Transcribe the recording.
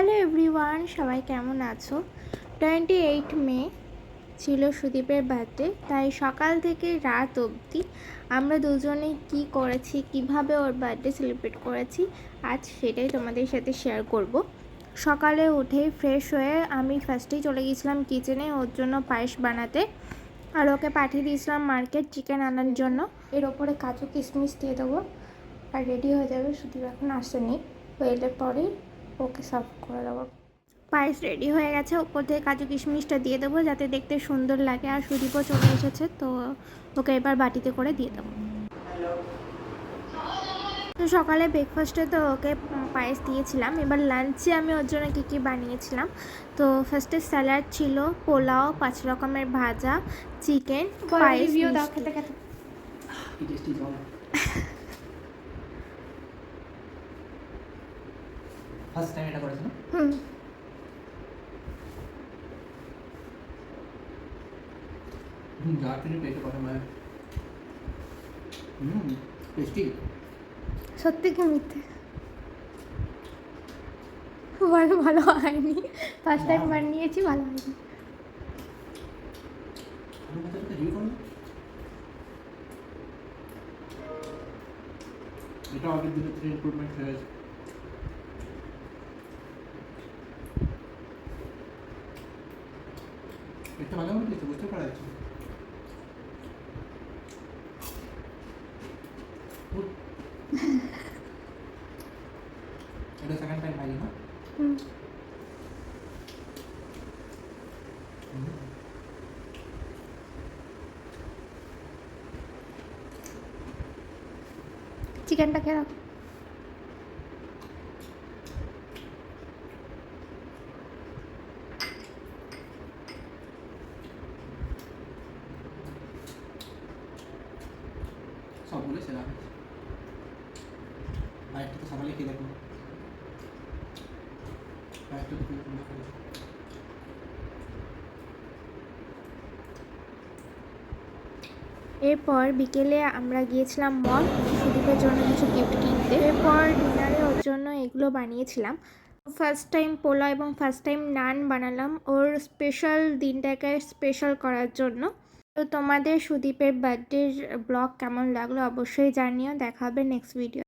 Hello everyone, সবাই কেমন আছো? 28 মে ছিল সুদীপের বার্থডে। তাই সকাল থেকে রাত অবধি আমরা দুজনে কি করেছি, কিভাবে ওর বার্থডে সেলিব্রেট করেছি, আজ সেটাই তোমাদের সাথে শেয়ার করব। সকালে উঠেই ফ্রেশ হয়ে আমি ফার্স্টেই চলে গিয়েছিলাম কিচেনে ওর জন্য পায়েস বানাতে, আর ওকে পাঠিয়ে দিয়েছিলাম মার্কেট চিকেন আনার জন্য। এর ওপরে কাজু কিশমিশ দিয়ে দেবো আর রেডি হয়ে যাবে। সুদীপ এখন আসেনি, এলে পরেই ওকে সার্ভ করে দেবো। পায়েস রেডি হয়ে গেছে, ওপর থেকে কাজু কিশমিশটা দিয়ে দেবো যাতে দেখতে সুন্দর লাগে। আর সুদীপও চলে এসেছে, তো ওকে এবার বাটিতে করে দিয়ে দেবো। তো সকালে ব্রেকফাস্টে তো ওকে পায়েস দিয়েছিলাম। এবার লাঞ্চে আমি ওর জন্য কী বানিয়েছিলাম, তো ফার্স্টে স্যালাড ছিল, পোলাও, 5 রকমের ভাজা, চিকেন, পায়েস। খেতে খেতে ফার্স্ট টাইম এটা করেছ না? যা তুমি পেটে করে মানে টেস্টি। সত্যি কি মিথ্যে? ভালো হয়নি, ফার্স্ট টাইম বানিয়েছি, ভালো হয়নি। এটা আগের দিনের থেকে ইমপ্রুভমেন্ট হয়েছে। একটা ভালো মতো দিচ্ছে, বুঝতে পারা যাচ্ছে। এটা সেকেন্ড টাইম খাইলি না? চিকেনটা খেয়ে রাখো। সবগুলো সেরা হয়েছে। আরেকটা তো সকালে খেয়ে দেখো। আরেকটা তো সুন্দর করে। এরপর বিকেলে আমরা গিয়েছিলাম মল সুদীপের জন্য কিছু গিফট কিনতে। এরপর ডিনারে ওর জন্য এগুলো বানিয়েছিলাম। ফার্স্ট টাইম পোলাও এবং ফার্স্ট টাইম নান বানালাম ওর স্পেশাল দিনটাকে স্পেশাল করার জন্য। তো তোমাদের সুদীপের বার্থডের ব্লগ কেমন লাগলো অবশ্যই জানিও। দেখা হবে নেক্সট ভিডিও।